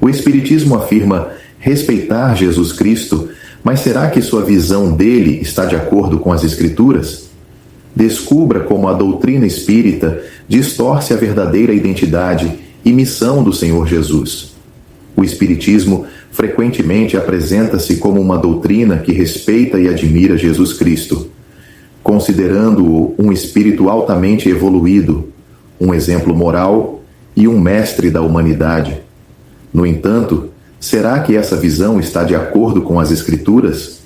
O Espiritismo afirma respeitar Jesus Cristo, mas será que sua visão dele está de acordo com as Escrituras? Descubra como a doutrina espírita distorce a verdadeira identidade e missão do Senhor Jesus. O Espiritismo frequentemente apresenta-se como uma doutrina que respeita e admira Jesus Cristo, considerando-o um espírito altamente evoluído, um exemplo moral e um mestre da humanidade. No entanto, será que essa visão está de acordo com as Escrituras?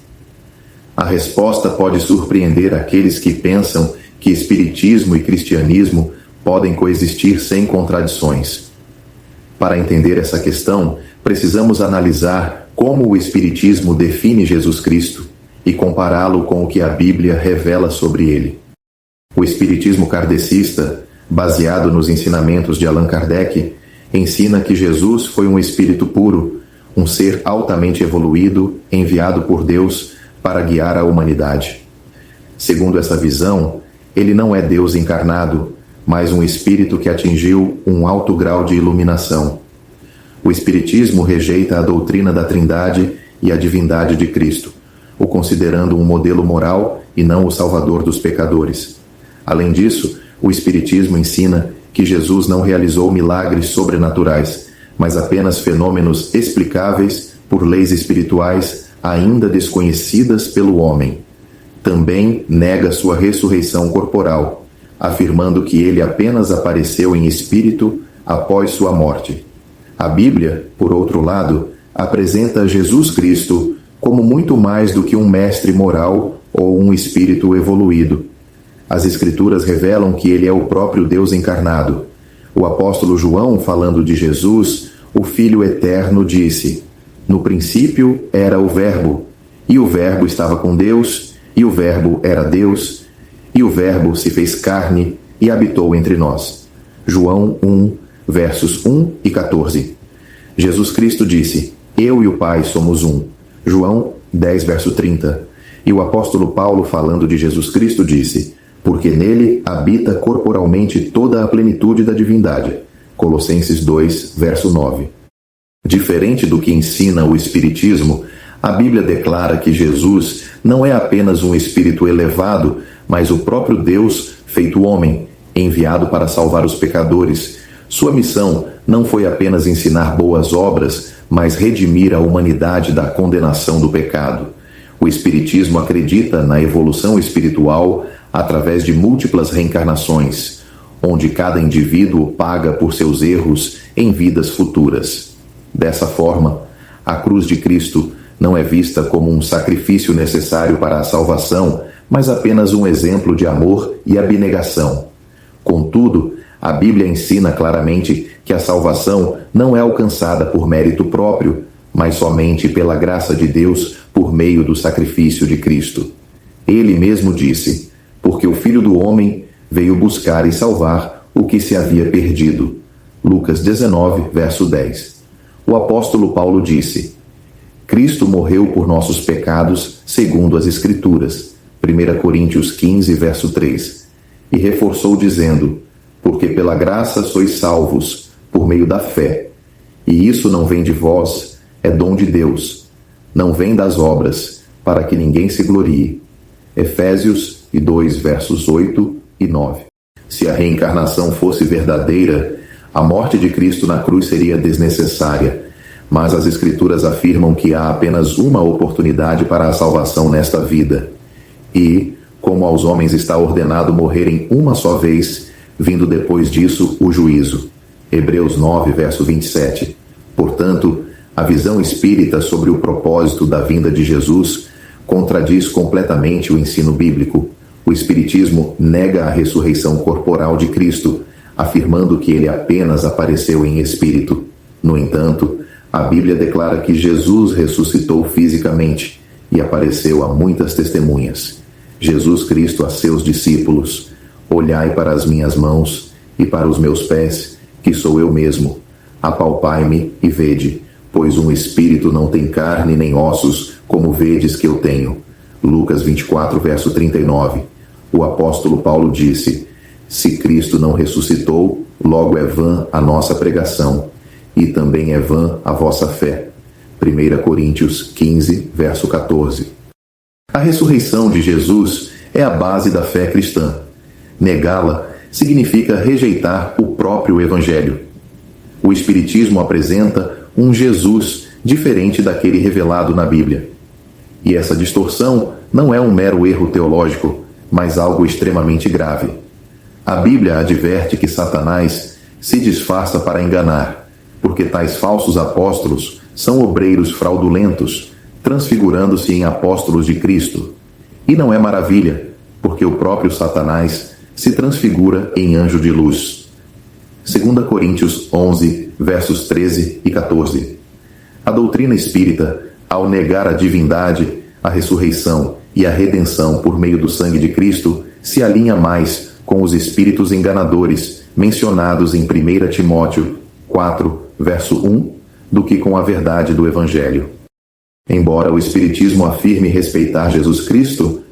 A resposta pode surpreender aqueles que pensam que espiritismo e cristianismo podem coexistir sem contradições. Para entender essa questão, precisamos analisar como o Espiritismo define Jesus Cristo e compará-lo com o que a Bíblia revela sobre ele. O Espiritismo kardecista, baseado nos ensinamentos de Allan Kardec, ensina que Jesus foi um espírito puro, um ser altamente evoluído, enviado por Deus para guiar a humanidade. Segundo essa visão, ele não é Deus encarnado, mas um espírito que atingiu um alto grau de iluminação. O Espiritismo rejeita a doutrina da Trindade e a divindade de Cristo, o considerando um modelo moral e não o salvador dos pecadores. Além disso, o Espiritismo ensina que Jesus não realizou milagres sobrenaturais, mas apenas fenômenos explicáveis por leis espirituais ainda desconhecidas pelo homem. Também nega sua ressurreição corporal, afirmando que ele apenas apareceu em espírito após sua morte. A Bíblia, por outro lado, apresenta Jesus Cristo como muito mais do que um mestre moral ou um espírito evoluído. As Escrituras revelam que ele é o próprio Deus encarnado. O apóstolo João, falando de Jesus, o Filho Eterno, disse: "No princípio era o Verbo, e o Verbo estava com Deus, e o Verbo era Deus, e o Verbo se fez carne e habitou entre nós." João 1, versos 1 e 14. Jesus Cristo disse: "Eu e o Pai somos um." João 10, verso 30. E o apóstolo Paulo, falando de Jesus Cristo, disse: "Porque nele habita corporalmente toda a plenitude da divindade." Colossenses 2, verso 9. Diferente do que ensina o Espiritismo, a Bíblia declara que Jesus não é apenas um espírito elevado, mas o próprio Deus feito homem, enviado para salvar os pecadores. Sua missão não foi apenas ensinar boas obras, mas redimir a humanidade da condenação do pecado. O Espiritismo acredita na evolução espiritual através de múltiplas reencarnações, onde cada indivíduo paga por seus erros em vidas futuras. Dessa forma, a cruz de Cristo não é vista como um sacrifício necessário para a salvação, mas apenas um exemplo de amor e abnegação. Contudo, a Bíblia ensina claramente que a salvação não é alcançada por mérito próprio, mas somente pela graça de Deus por meio do sacrifício de Cristo. Ele mesmo disse: "Porque o Filho do Homem veio buscar e salvar o que se havia perdido." Lucas 19, verso 10. O apóstolo Paulo disse: "Cristo morreu por nossos pecados segundo as Escrituras." 1 Coríntios 15, verso 3. E reforçou dizendo: "Porque pela graça sois salvos, por meio da fé. E isso não vem de vós, é dom de Deus. Não vem das obras, para que ninguém se glorie." Efésios 2, versos 8 e 9. Se a reencarnação fosse verdadeira, a morte de Cristo na cruz seria desnecessária, mas as Escrituras afirmam que há apenas uma oportunidade para a salvação nesta vida. E, como aos homens está ordenado morrerem uma só vez, vindo depois disso o juízo. Hebreus 9, verso 27. Portanto, a visão espírita sobre o propósito da vinda de Jesus contradiz completamente o ensino bíblico. O Espiritismo nega a ressurreição corporal de Cristo, afirmando que ele apenas apareceu em espírito. No entanto, a Bíblia declara que Jesus ressuscitou fisicamente e apareceu a muitas testemunhas. Jesus Cristo a seus discípulos: "Olhai para as minhas mãos e para os meus pés, que sou eu mesmo. Apalpai-me e vede, pois um espírito não tem carne nem ossos, como vedes que eu tenho." Lucas 24, verso 39. O apóstolo Paulo disse: "Se Cristo não ressuscitou, logo é vã a nossa pregação, e também é vã a vossa fé. 1 Coríntios 15, verso 14. A ressurreição de Jesus é a base da fé cristã. Negá-la significa rejeitar o próprio Evangelho. O Espiritismo apresenta um Jesus diferente daquele revelado na Bíblia. E essa distorção não é um mero erro teológico, mas algo extremamente grave. A Bíblia adverte que Satanás se disfarça para enganar, porque tais falsos apóstolos são obreiros fraudulentos, transfigurando-se em apóstolos de Cristo. E não é maravilha, porque o próprio Satanás se transfigura em anjo de luz. 2 Coríntios 11, versos 13 e 14. A doutrina espírita, ao negar a divindade, a ressurreição e a redenção por meio do sangue de Cristo, se alinha mais com os espíritos enganadores mencionados em 1 Timóteo 4, verso 1, do que com a verdade do Evangelho. Embora o Espiritismo afirme respeitar Jesus Cristo,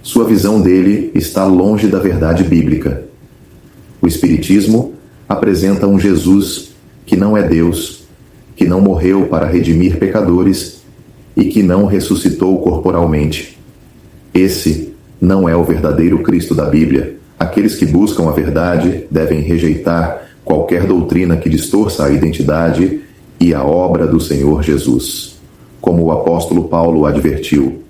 sua visão dele está longe da verdade bíblica. O Espiritismo apresenta um Jesus que não é Deus, que não morreu para redimir pecadores e que não ressuscitou corporalmente. Esse não é o verdadeiro Cristo da Bíblia. Aqueles que buscam a verdade devem rejeitar qualquer doutrina que distorça a identidade e a obra do Senhor Jesus, como o apóstolo Paulo advertiu.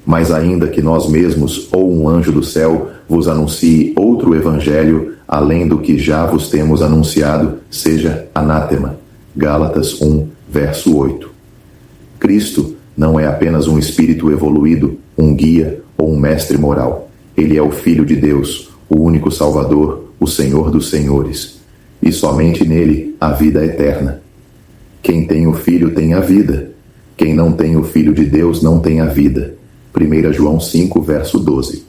Mas ainda que nós mesmos ou um anjo do céu vos anuncie outro evangelho, além do que já vos temos anunciado, seja anátema. Gálatas 1, verso 8. Cristo não é apenas um espírito evoluído, um guia ou um mestre moral. Ele é o Filho de Deus, o único Salvador, o Senhor dos Senhores. E somente nele há vida eterna. Quem tem o Filho tem a vida. Quem não tem o Filho de Deus não tem a vida. 1 João 5, verso 12.